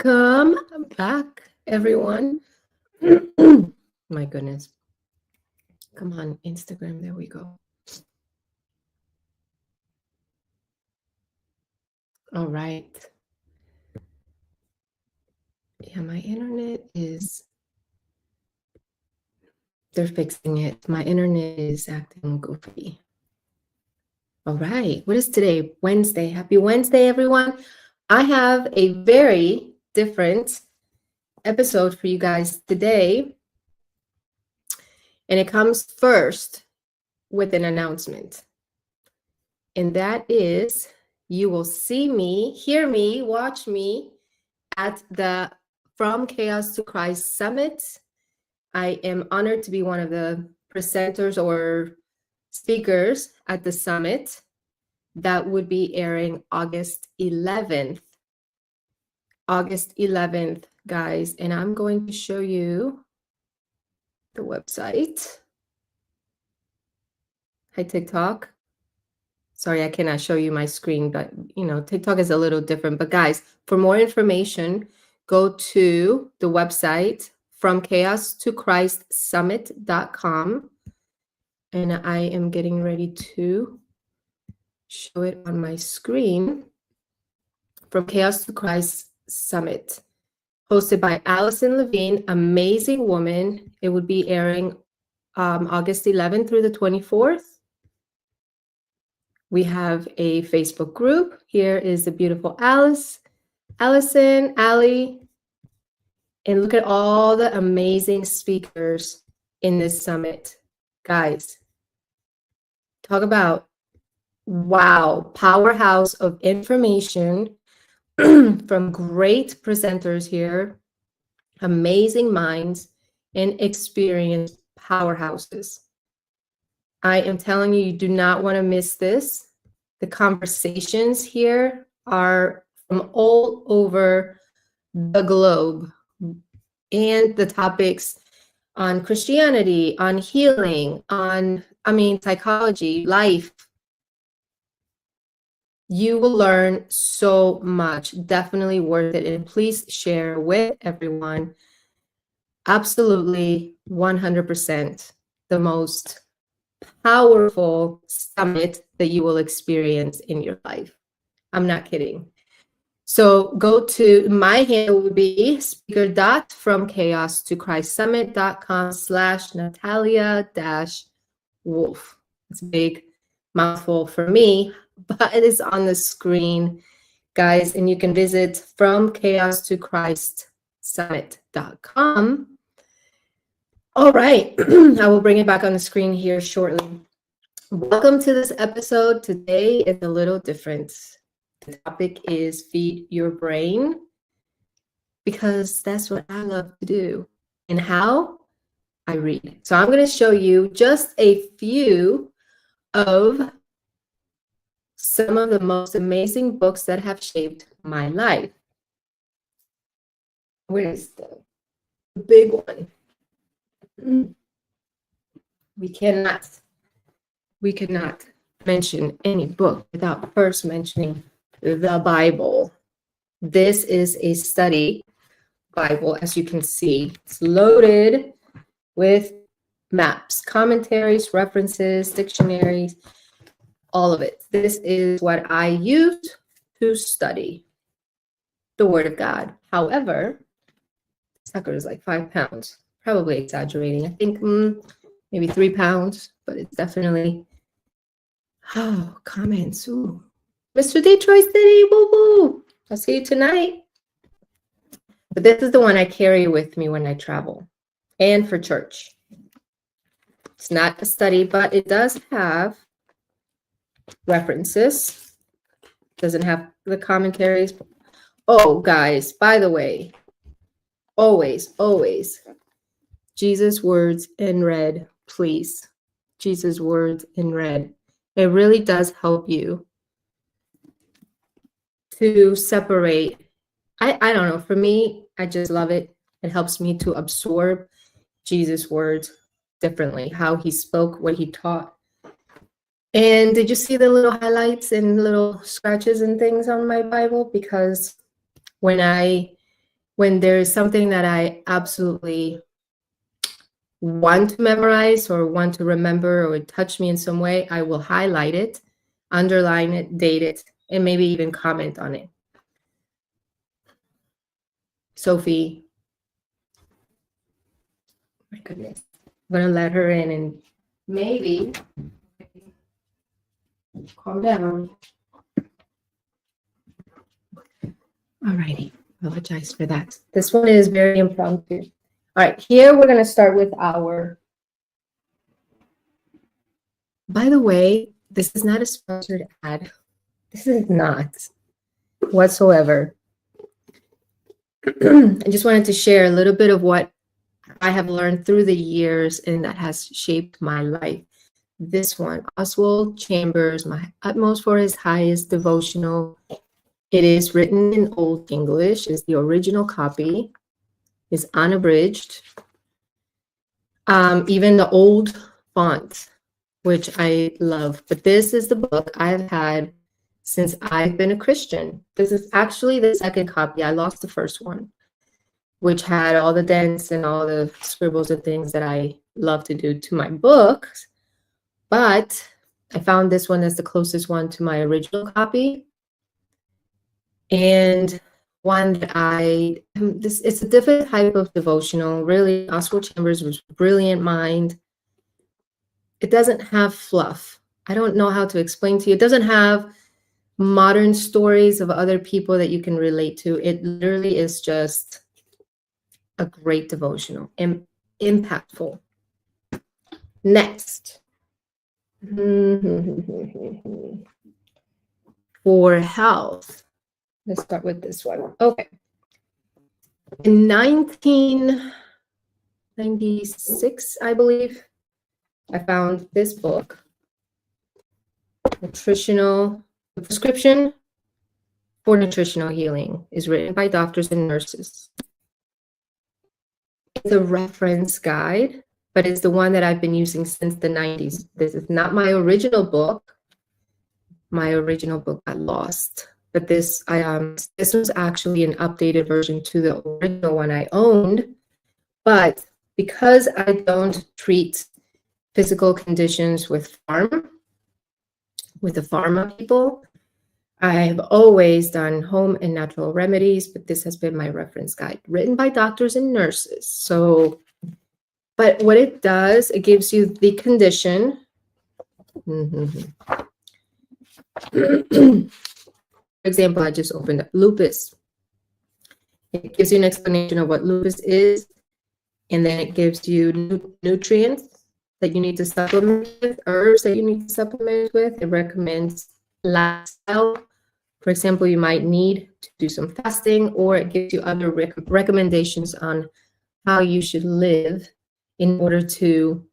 Welcome back, everyone. My goodness. Come on, Instagram. There we go. All right. Yeah, my internet is, they're fixing it. My internet is acting goofy. All right. What is today? Wednesday. Happy Wednesday, everyone. I have a very different episode for you guys today. And it comes first with an announcement. And that is, you will see me, hear me, watch me at the From Chaos to Christ Summit. I am honored to be one of the presenters or speakers at the summit. That would be airing August 11th. August 11th, guys. And I'm going to show you the website. Hi, TikTok. Sorry, I cannot show you my screen, but TikTok is a little different. But guys, for more information, go to the website fromchaostochristsummit.com. And I am getting ready to show it on my screen. From Chaos to Christ Summit, hosted by Allison Levine, amazing woman. It would be airing August 11th through the 24th. We have a Facebook group. Here is the beautiful Allison, Allie. And look at all the amazing speakers in this summit. Guys, talk about, wow, powerhouse of information from great presenters here, amazing minds, and experienced powerhouses. I am telling you, you do not want to miss this. The conversations here are from all over the globe, and the topics on Christianity, on healing, on, psychology, life. You will learn so much. Definitely worth it. And please share with everyone. Absolutely 100% the most powerful summit that you will experience in your life. I'm not kidding. So go to, my handle would be speaker.fromchaostochristsummit.com/Natalia-Wolf. It's a big mouthful for me, but it is on the screen, guys, and you can visit fromchaostochristsummit.com. All right, I will bring it back on the screen here shortly. Welcome to this episode. Today is a little different. The topic is feed your brain, because that's what I love to do. And how? I read. So I'm going to show you just a few of some of the most amazing books that have shaped my life. Where is the big one? We cannot mention any book without first mentioning the Bible. This is a study Bible, as you can see. It's loaded with maps, commentaries, references, dictionaries, all of it. This is what I use to study the Word of God. However, sucker is like 5 pounds. Probably exaggerating. I think maybe 3 pounds, but it's definitely, comments. Ooh. Mr. Detroit City, woo-woo. I'll see you tonight. But this is the one I carry with me when I travel and for church. It's not a study, but it does have references. Doesn't have the commentaries. Oh, guys, by the way, always, Jesus' words in red, please. Jesus' words in red. It really does help you to separate. I don't know. For me, I just love it. It helps me to absorb Jesus' words differently, how he spoke, what he taught. And did you see the little highlights and little scratches and things on my Bible? Because when I when there is something that I absolutely want to memorize or want to remember or touch me in some way, I will highlight it, underline it, date it, and maybe even comment on it. Sophie, my goodness, I'm gonna let her in and maybe calm down. All righty, apologize for that. This one is very impromptu. All right, here we're gonna start with our, by the way, this is not a sponsored ad. This is not whatsoever. I just wanted to share a little bit of what I have learned through the years and that has shaped my life. This one, Oswald Chambers, My Utmost for His Highest Devotional. It is written in Old English, is the original copy, is unabridged. Even the old font, which I love. But this is the book I've had since I've been a Christian. This is actually the second copy. I lost the first one, which had all the dents and all the scribbles and things that I love to do to my books. But I found this one as the closest one to my original copy. And one that it's a different type of devotional. Really, Oswald Chambers was a brilliant mind. It doesn't have fluff. I don't know how to explain to you. It doesn't have modern stories of other people that you can relate to. It literally is just a great devotional and impactful. Next. For health. Let's start with this one. Okay. In 1996, I believe, I found this book, Nutritional Prescription for Nutritional Healing, is written by doctors and nurses. It's a reference guide, but it's the one that I've been using since the 90s. This is not my original book. My original book got lost, but this was actually an updated version to the original one I owned. But because I don't treat physical conditions with the pharma people, I have always done home and natural remedies, but this has been my reference guide, written by doctors and nurses. So, but what it does, it gives you the condition. For example, I just opened up lupus. It gives you an explanation of what lupus is, and then it gives you nutrients that you need to supplement with, herbs that you need to supplement with. It recommends lifestyle. For example, you might need to do some fasting, or it gives you other recommendations on how you should live in order to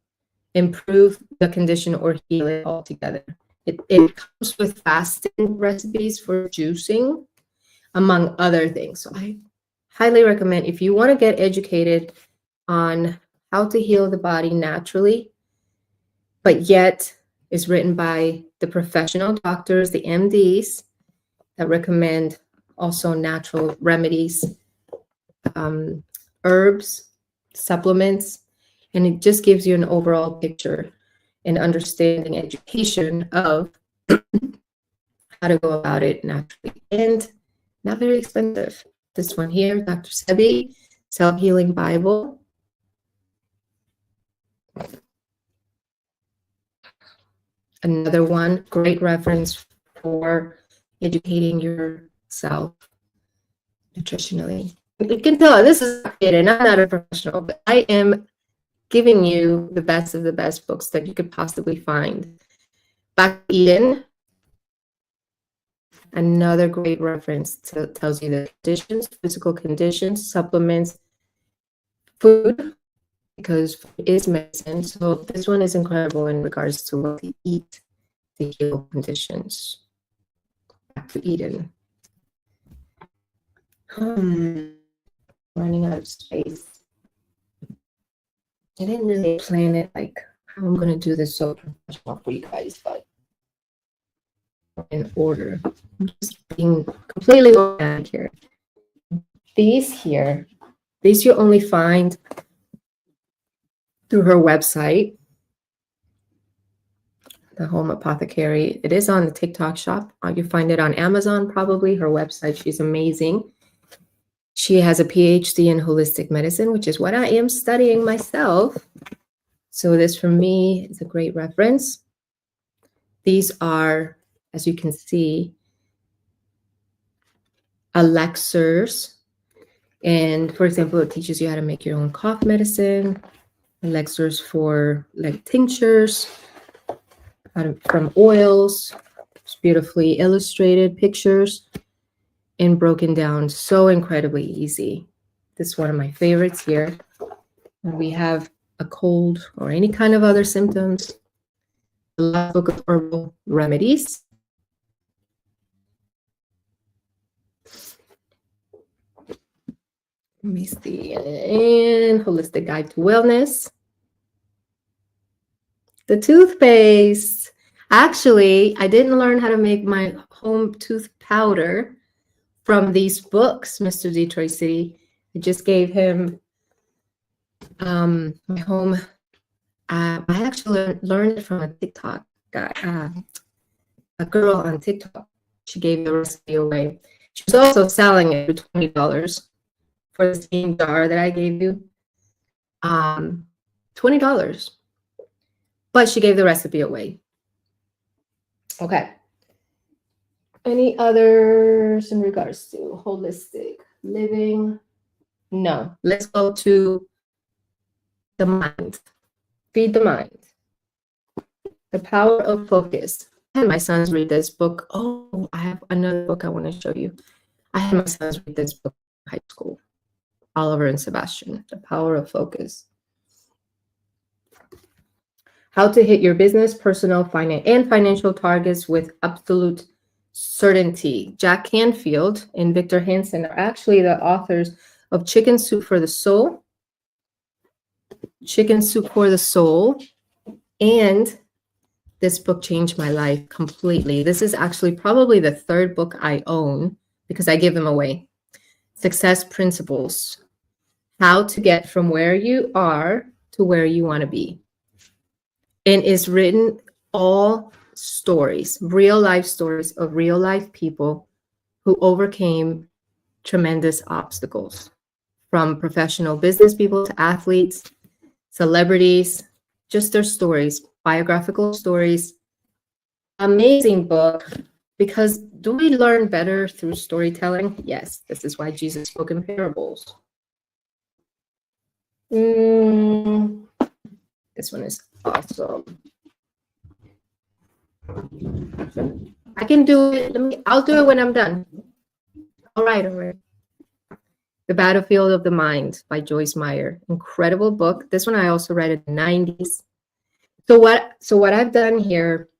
improve the condition or heal it altogether. It comes with fasting recipes for juicing, among other things. So I highly recommend, if you want to get educated on how to heal the body naturally, but yet is written by the professional doctors, the MDs, that recommend also natural remedies, herbs, supplements, and it just gives you an overall picture and understanding, education of how to go about it naturally and not very expensive. This one here, Dr. Sebi, Self-Healing Bible. Another one, great reference for educating yourself nutritionally. You can tell this is and I'm not a professional, but I am giving you the best of the best books that you could possibly find. Back to Eden, another great reference tells you the conditions, physical conditions, supplements, food, because food is medicine. So this one is incredible in regards to what to eat to heal conditions. Back to Eden. Running out of space. I didn't really plan it like how I'm going to do this so professional for you guys, but in order. I'm just being completely organic here. these here, these you only find through her website, The Home Apothecary. It is on the TikTok shop. You find it on Amazon, probably. Her website, she's amazing. She has a PhD in holistic medicine, which is what I am studying myself. So this, for me, is a great reference. These are, as you can see, elixirs. And for example, it teaches you how to make your own cough medicine, elixirs for like tinctures, from oils. It's beautifully illustrated pictures and broken down so incredibly easy. This is one of my favorites here. When we have a cold or any kind of other symptoms, the last book of herbal remedies. Let me see. And Holistic Guide to Wellness. The toothpaste. Actually, I didn't learn how to make my home tooth powder from these books, Mr. Detroit City. I just gave him my home. I actually learned it from a TikTok guy, a girl on TikTok. She gave the recipe away. She was also selling it for $20 for the same jar that I gave you. $20. But she gave the recipe away. Okay. Any others in regards to holistic living? No. Let's go to the mind. Feed the mind. The Power of Focus. I had my sons read this book. Oh, I have another book I want to show you. I had my sons read this book in high school. Oliver and Sebastian, The Power of Focus. How to hit your business, personal, financial targets with absolute certainty. Jack Canfield and Victor Hansen are actually the authors of Chicken Soup for the Soul, Chicken Soup for the Soul, and this book changed my life completely. This is actually probably the third book I own because I give them away. Success Principles. How to get from where you are to where you want to be. And it's written all stories, real life stories of real life people who overcame tremendous obstacles, from professional business people to athletes, celebrities, just their stories, biographical stories. Amazing book, because do we learn better through storytelling? Yes, this is why Jesus spoke in parables. This one is awesome. I can do it. I'll do it when I'm done. All right. The Battlefield of the Mind by Joyce Meyer. Incredible book. This one I also read in the 90s. So what I've done here,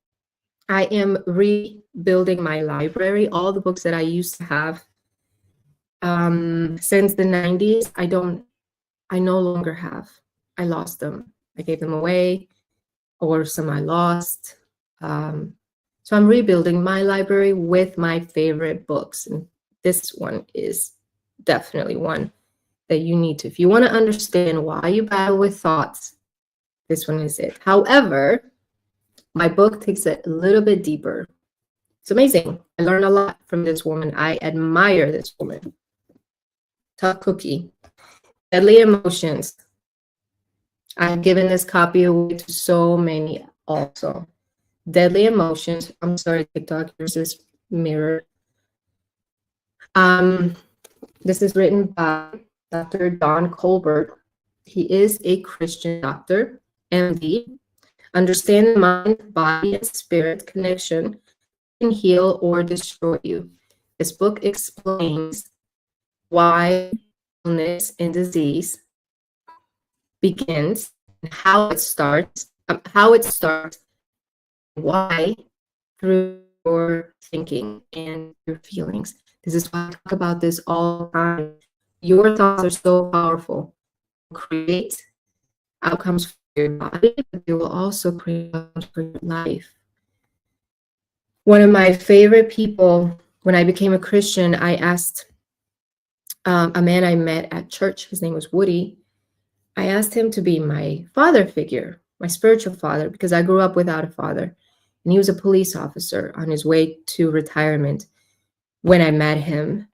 I am rebuilding my library. All the books that I used to have since the 90s, I no longer have. I lost them. I gave them away, or some I lost. So I'm rebuilding my library with my favorite books. And this one is definitely one that you need to. If you want to understand why you battle with thoughts, this one is it. However, my book takes it a little bit deeper. It's amazing. I learned a lot from this woman. I admire this woman. Tough cookie. Deadly Emotions. I've given this copy away to so many also. Deadly Emotions. I'm sorry, TikTok, here's this mirror. This is written by Dr. Don Colbert. He is a Christian doctor, MD. Understand the mind, body, and spirit connection can heal or destroy you. This book explains why illness and disease begins, and how it starts, why, through your thinking and your feelings. This is why I talk about this all the time. Your thoughts are so powerful. Create outcomes for your body, but they will also create outcomes for your life. One of my favorite people, when I became a Christian, I asked a man I met at church. His name was Woody. I asked him to be my father figure, my spiritual father, because I grew up without a father. And he was a police officer on his way to retirement when I met him.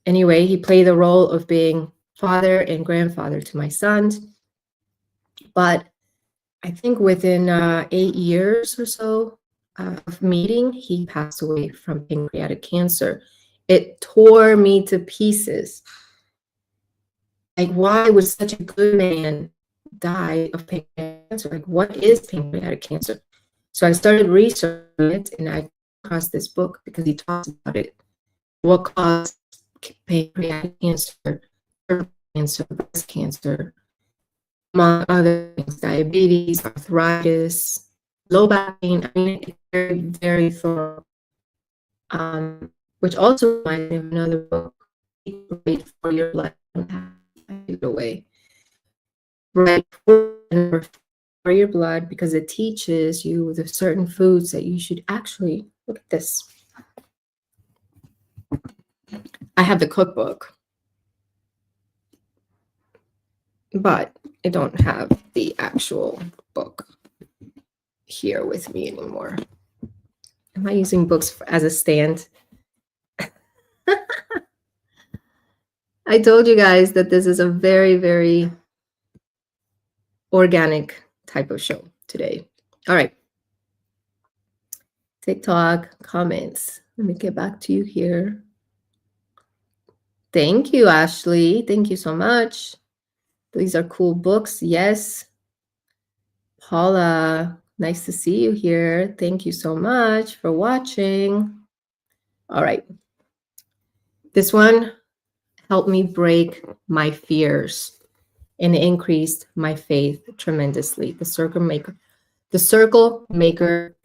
Anyway, he played the role of being father and grandfather to my sons. But I think within 8 years or so of meeting, he passed away from pancreatic cancer. It tore me to pieces. Like, why would such a good man die of pancreatic cancer? Like, what is pancreatic cancer? So I started researching it, and I came across this book because he talks about it. What caused pancreatic cancer, cancer, breast cancer, among other things, diabetes, arthritis, low back pain. I mean, it's very, very thorough. Which also reminds me of another book, Right for Your Blood. It away. Right for your blood, because it teaches you the certain foods that you should actually look at this. I have the cookbook, but I don't have the actual book here with me anymore. Am I using books as a stand? I told you guys that this is a very, very organic type of show today. All right. TikTok comments. Let me get back to you here. Thank you, Ashley. Thank you so much. These are cool books. Yes. Paula, nice to see you here. Thank you so much for watching. All right. This one helped me break my fears and increased my faith tremendously. The Circle Maker,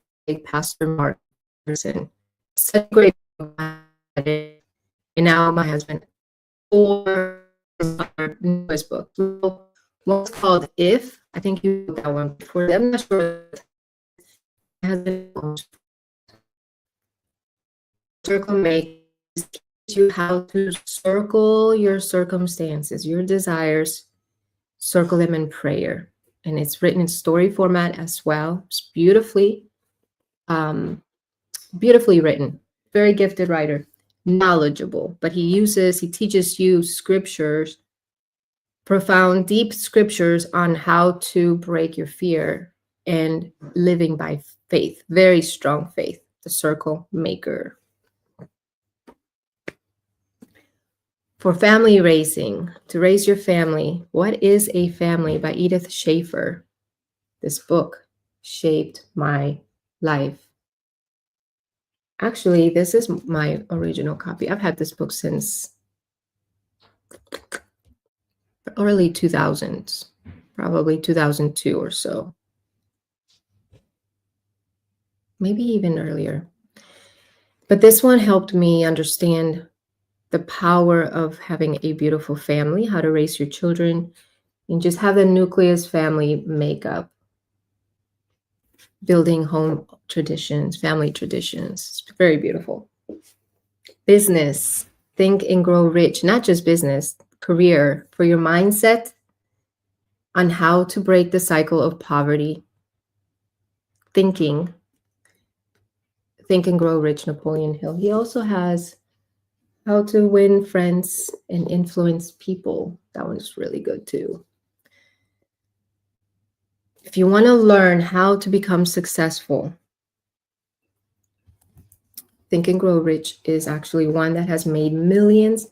Pastor Mark Anderson. Such a great book. And now my husband, or our newest book. One's called If. I think you wrote that one before. I'm not sure. Circle makes you how to circle your circumstances, your desires, circle them in prayer. And it's written in story format as well. It's beautifully written. Very gifted writer, knowledgeable, but he teaches you scriptures, profound, deep scriptures on how to break your fear and living by faith. Very strong faith. The Circle Maker. For family raising, to raise your family. What is a Family by Edith Schaefer. This book shaped my life. Actually, this is my original copy. I've had this book since early 2000s, probably 2002 or so. Maybe even earlier. But this one helped me understand the power of having a beautiful family, how to raise your children, and just have the nucleus family makeup. Building home traditions, family traditions. It's very beautiful. Business, Think and Grow Rich, not just business, career, for your mindset on how to break the cycle of poverty. Think and Grow Rich, Napoleon Hill. He also has How to Win Friends and Influence People. That one's really good too. If you want to learn how to become successful, Think and Grow Rich is actually one that has made millions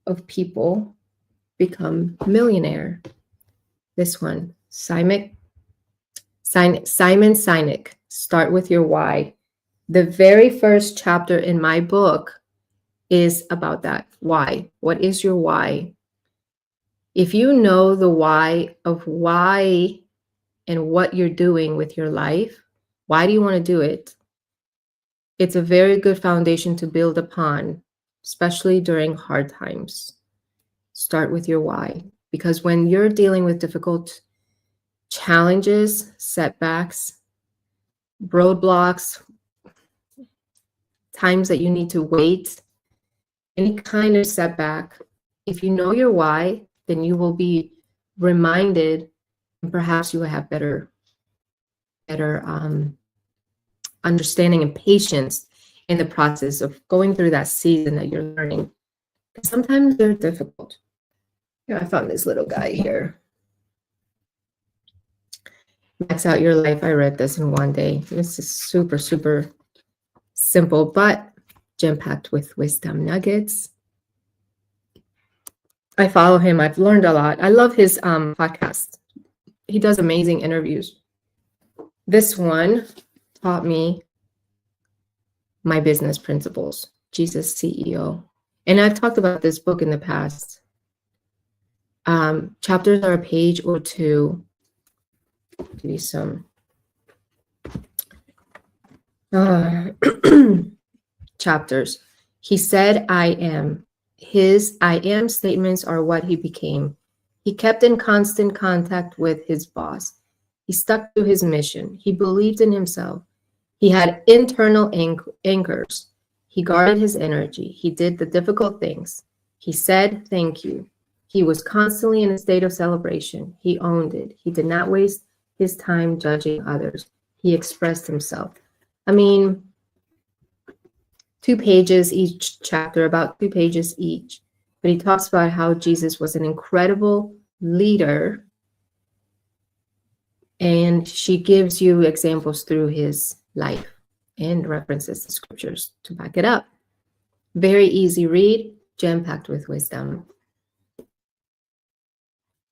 of people become millionaire. This one, Simon Sinek, Start with Your Why. The very first chapter in my book is about that. Why? What is your why? If you know the why of why and what you're doing with your life, why do you want to do it? It's a very good foundation to build upon, especially during hard times. Start with your why. Because when you're dealing with difficult challenges, setbacks, roadblocks, times that you need to wait any kind of setback, if you know your why, then you will be reminded, and perhaps you will have better understanding and patience in the process of going through that season that you're learning. Sometimes they're difficult. I found this little guy here. Max Out Your Life. I read this in one day. This is super, super simple, but jam-packed with wisdom nuggets. I follow him. I've learned a lot. I love his podcast. He does amazing interviews. This one taught me my business principles, Jesus CEO. And I've talked about this book in the past. Chapters are a page or two. Give you some chapters. He said, I am. His I am statements are what he became. He kept in constant contact with his boss. He stuck to his mission. He believed in himself. He had internal anchors. He guarded his energy. He did the difficult things. He said, thank you. He was constantly in a state of celebration. He owned it. He did not waste his time judging others. He expressed himself. I mean, 2 pages each chapter, about 2 pages each. But he talks about how Jesus was an incredible leader. And she gives you examples through his life and references the scriptures to back it up. Very easy read, jam-packed with wisdom.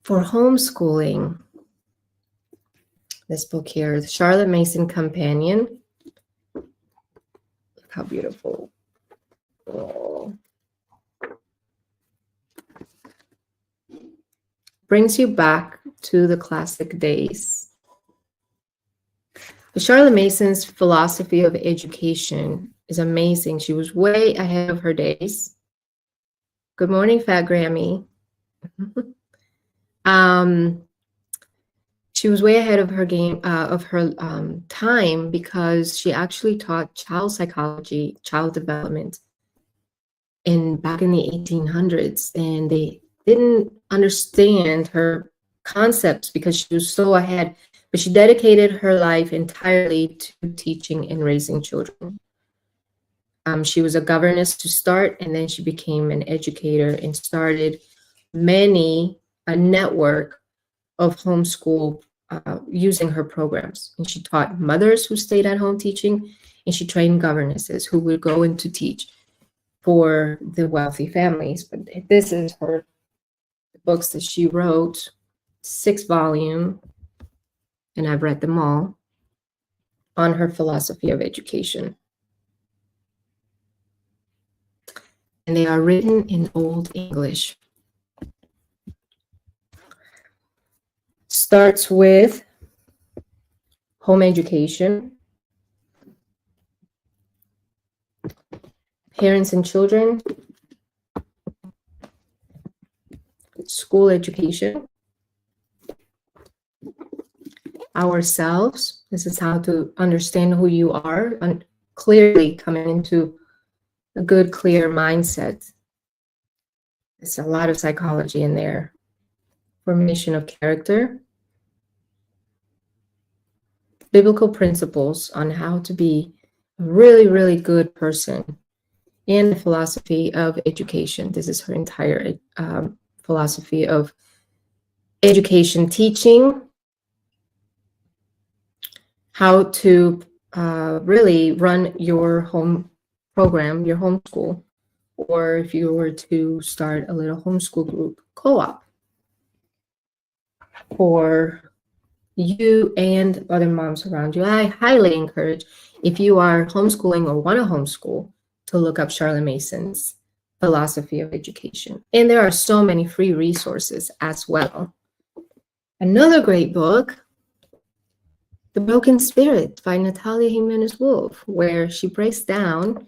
For homeschooling, this book here, the Charlotte Mason Companion. Look how beautiful. Oh. Brings you back to the classic days. Charlotte Mason's philosophy of education is amazing. She was way ahead of her days. Good morning, Fat Grammy. She was way ahead of her time because she actually taught child psychology, child development back in the 1800s, and they didn't understand her concepts because she was so ahead. But she dedicated her life entirely to teaching and raising children. She was a governess to start, and then she became an educator and started a network of homeschool using her programs. And she taught mothers who stayed at home teaching, and she trained governesses who would go in to teach for the wealthy families. But this is the books that she wrote, 6-volume, and I've read them all, on her philosophy of education. And they are written in Old English. Starts with home education, parents and children, school education, ourselves. This is how to understand who you are and clearly coming into a good, clear mindset. There's a lot of psychology in there. Formation of character. Biblical principles on how to be a really, really good person. And the philosophy of education. This is her entire philosophy of education, teaching how to really run your home program, your homeschool, or if you were to start a little homeschool group, co-op, for you and other moms around you. I highly encourage, if you are homeschooling or want to homeschool, to look up Charlotte Mason's philosophy of education. And there are so many free resources as well. Another great book, The Broken Spirit by Natalia Jimenez Wolf, where she breaks down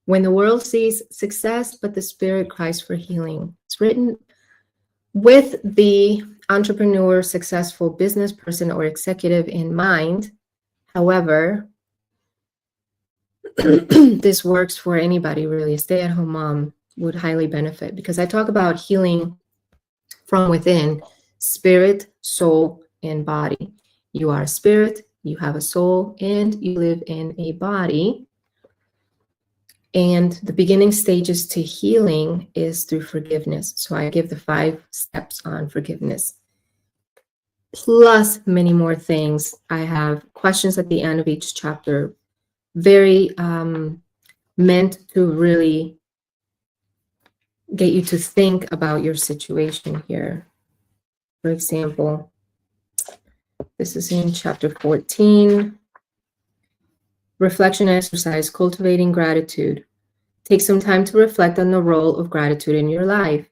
when the world sees success, but the spirit cries for healing. It's written with the entrepreneur, successful business person or executive in mind. However, this works for anybody, really, a stay-at-home mom, would highly benefit, because I talk about healing from within, spirit, soul, and body. You are a spirit, you have a soul, and you live in a body. And the beginning stages to healing is through forgiveness. So I give the 5 steps on forgiveness, plus many more things. I have questions at the end of each chapter, very meant to really get you to think about your situation here. For example, this is in chapter 14. Reflection exercise, cultivating gratitude. Take some time to reflect on the role of gratitude in your life,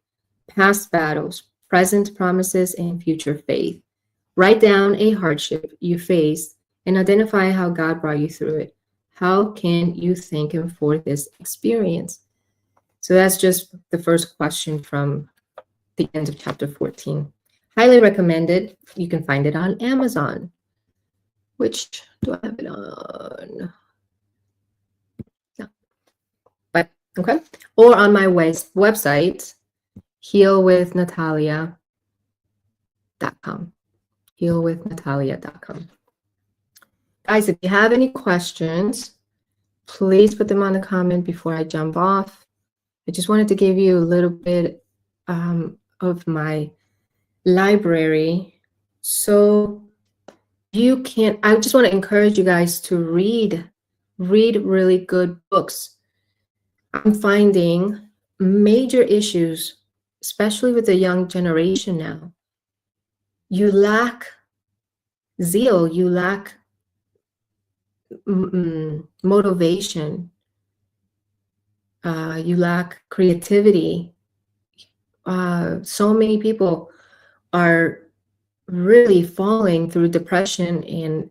past battles, present promises, and future faith. Write down a hardship you faced and identify how God brought you through it. How can you thank Him for this experience? So that's just the first question from the end of chapter 14. Highly recommended. You can find it on Amazon. Which do I have it on? Yeah. But okay. Or on my website, healwithnatalia.com. healwithnatalia.com. Guys, if you have any questions, please put them on the comment before I jump off. I just wanted to give you a little bit of my library. So you can, I just want to encourage you guys to read really good books. I'm finding major issues, especially with the young generation now. You lack zeal, you lack motivation, you lack creativity. So many people are really falling through depression and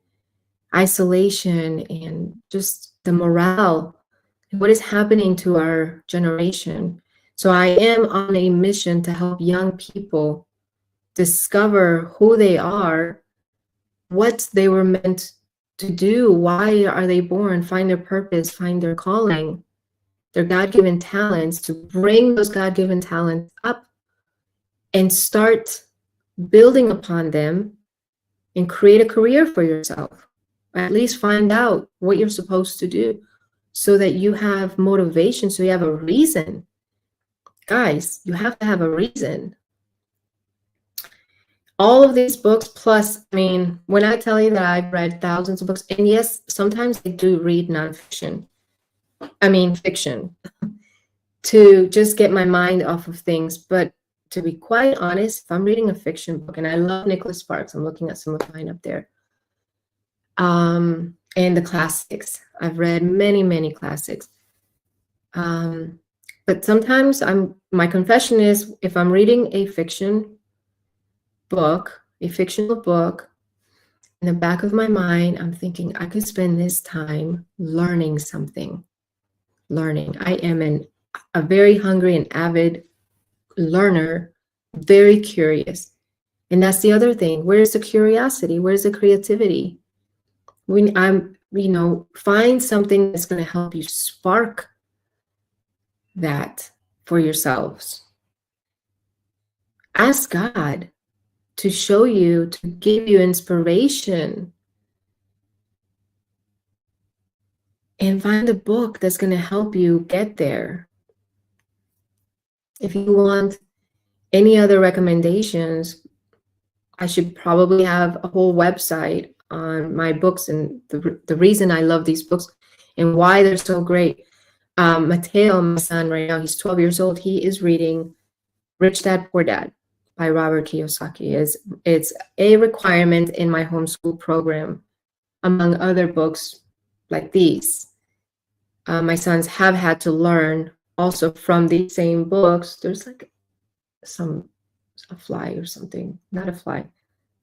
isolation and just the morale, what is happening to our generation. So I am on a mission to help young people discover who they are, what they were meant to do, why are they born, find their purpose, find their calling, their God-given talents, to bring those God-given talents up and start building upon them and create a career for yourself. At least find out what you're supposed to do so that you have motivation, so you have a reason. Guys, you have to have a reason. All of these books, plus, I mean, when I tell you that I've read thousands of books, and yes, sometimes I do read nonfiction, fiction, to just get my mind off of things. But to be quite honest, if I'm reading a fiction book, and I love Nicholas Sparks, I'm looking at some of mine up there, and the classics. I've read many classics. But sometimes my confession is, if I'm reading a fictional book, in the back of my mind, I'm thinking I could spend this time learning something. I am a very hungry and avid learner, very curious. And that's the other thing. Where's the curiosity? Where's the creativity? Find something that's going to help you spark that for yourselves. Ask God to show you, to give you inspiration. And find a book that's going to help you get there. If you want any other recommendations, I should probably have a whole website on my books and the reason I love these books and why they're so great. Mateo, my son right now, he's 12 years old. He is reading Rich Dad, Poor Dad by Robert Kiyosaki. It's a requirement in my homeschool program, among other books like these. My sons have had to learn also from these same books. There's like a fly or something, not a fly. I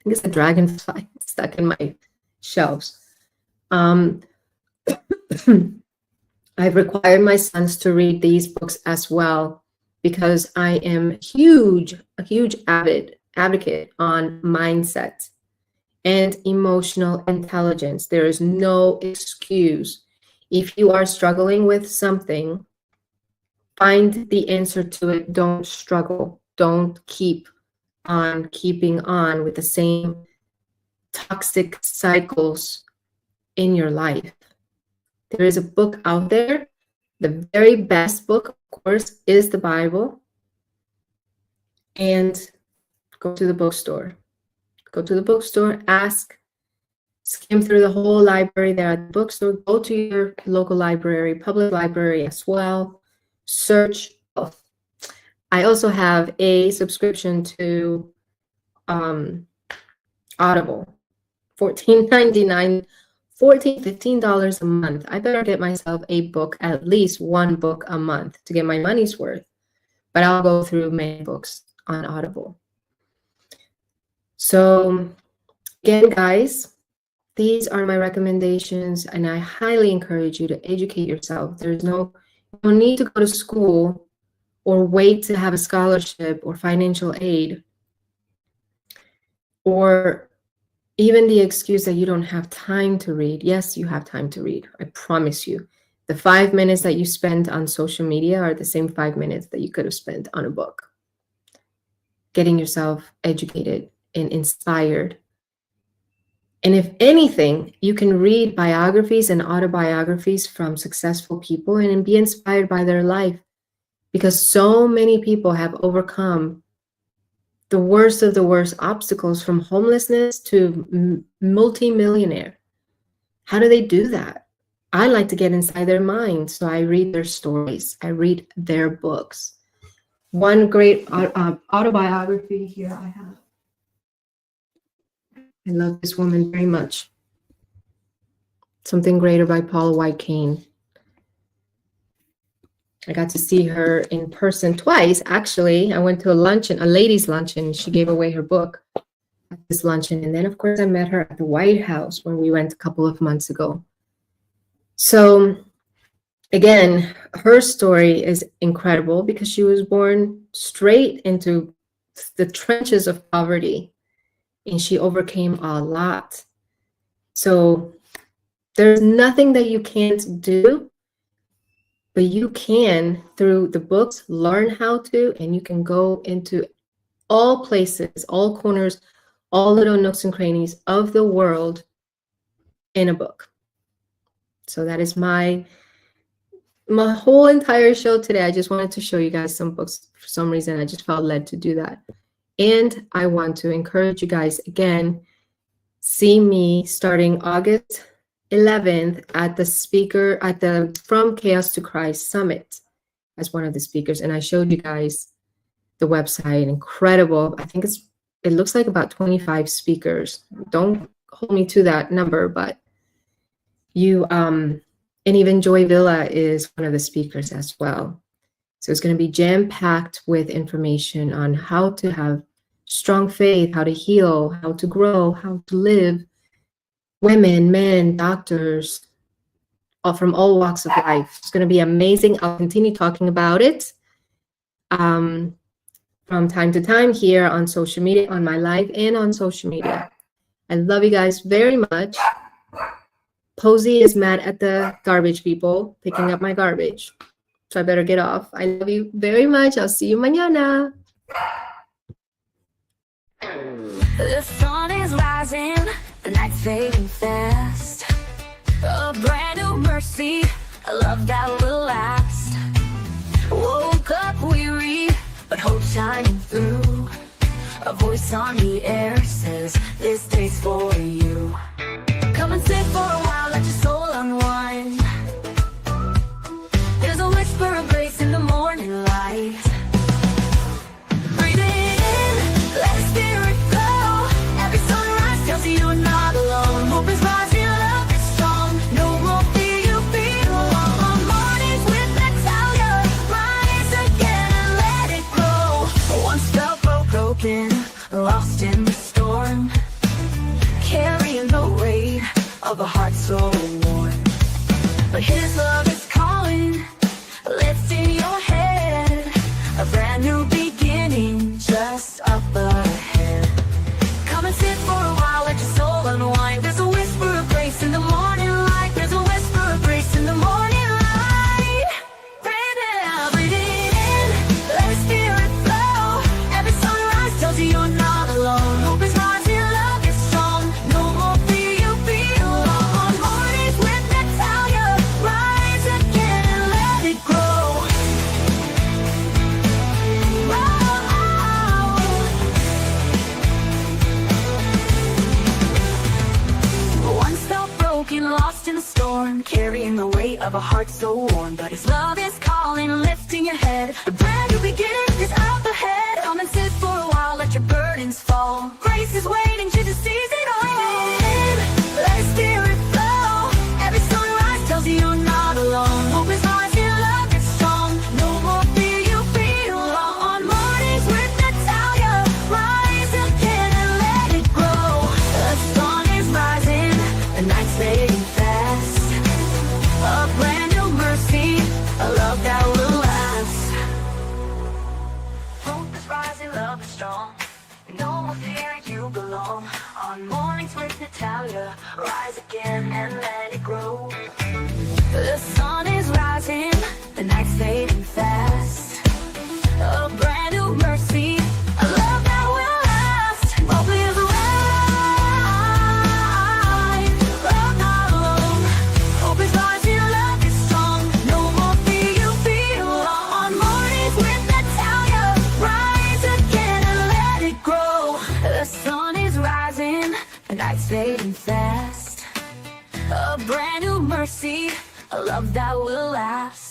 think it's a dragonfly stuck in my shelves. I've required my sons to read these books as well, because I am a huge advocate on mindset and emotional intelligence. There is no excuse. If you are struggling with something, Find the answer to it. Don't struggle. Don't keep on keeping on with the same toxic cycles in your life. There is a book out there. The very best book, of course, is the Bible. And go to the bookstore. Go to the bookstore, ask, skim through the whole library there at the bookstore. Go to your local library, public library as well. Search both. I also have a subscription to Audible. $14.99, $15 a month. I better get myself a book, at least one book a month to get my money's worth. But I'll go through many books on Audible. So again, guys, these are my recommendations, and I highly encourage you to educate yourself. There's no need to go to school or wait to have a scholarship or financial aid, or even the excuse that you don't have time to read. Yes, you have time to read. I promise you. The 5 minutes that you spend on social media are the same 5 minutes that you could have spent on a book. Getting yourself educated and inspired. And if anything, you can read biographies and autobiographies from successful people and be inspired by their life, because so many people have overcome the worst of the worst obstacles, from homelessness to multi-millionaire. How do they do that? I like to get inside their minds, so I read their stories. I read their books. One great autobiography here I have. I love this woman very much. Something Greater by Paula White Cain. I got to see her in person twice, actually. I went to a luncheon, a ladies' luncheon. She gave away her book at this luncheon. And then, of course, I met her at the White House when we went a couple of months ago. So, again, her story is incredible because she was born straight into the trenches of poverty, and she overcame a lot. So there's nothing that you can't do, but you can, through the books, learn how to, and you can go into all places, all corners, all little nooks and crannies of the world in a book. So that is my whole entire show today. I just wanted to show you guys some books. For some reason, I just felt led to do that. And I want to encourage you guys, again, see me starting August 11th at the From Chaos to Christ Summit as one of the speakers. And I showed you guys the website. Incredible. I think it looks like about 25 speakers. Don't hold me to that number, but and even Joy Villa is one of the speakers as well. So it's going to be jam-packed with information on how to have strong faith, how to heal, how to grow, how to live. Women, men, doctors, all from all walks of life. It's going to be amazing. I'll continue talking about it from time to time here on social media, on my live and on social media. I love you guys very much. Posey is mad at the garbage people picking up my garbage. So I better get off. I love you very much. I'll see you mañana. The sun is rising, the night's fading fast. A brand new mercy, a love that will last. Woke up weary, but hope shining through. A voice on the air says, this day's for you. Come and sit for a while, let your soul unwind. There's a whisper of grace in the morning light. Breathe it in, let the spirit go. Every sunrise tells you you're not alone. Hope is rising, love is strong. No more fear, you feel alone. Mornings with Natalia, rise again and let it grow. Once felt broken, lost in the storm, carrying the weight of a heart so worn. But his love is calling, lifting your head. A brand new beginning just up ahead. Come and sit for a while, let your soul unwind. There's a whisper of grace in the morning light. There's a whisper of grace in the morning light. Breathe it out, breathe it of a heart so warm. But His love is calling, lifting your head. The brand new beginning is up ahead. Come and sit for a while, let your burdens fall. Grace is waiting to seize it all. Let His Spirit flow. Every sunrise tells you you're not alone. Hope is rising, love is strong. No more fear, you feel on mornings with Natalia. Rise again and let it grow. The sun is rising, the night's fading fast. A brand new mercy, a love that will last. Hope is rising, love is strong. No more fear, you belong. On mornings with Natalia, rise again and let it grow. The sun is rising, the night's fading fast. A brand new mercy, a love that will last. Hope is alive, love not alone. Hope is rising, love is strong. No more fear, you feel on mornings with Natalia. Rise again and let it grow. The sun is rising, the night's fading fast. A brand new mercy, a love that will last.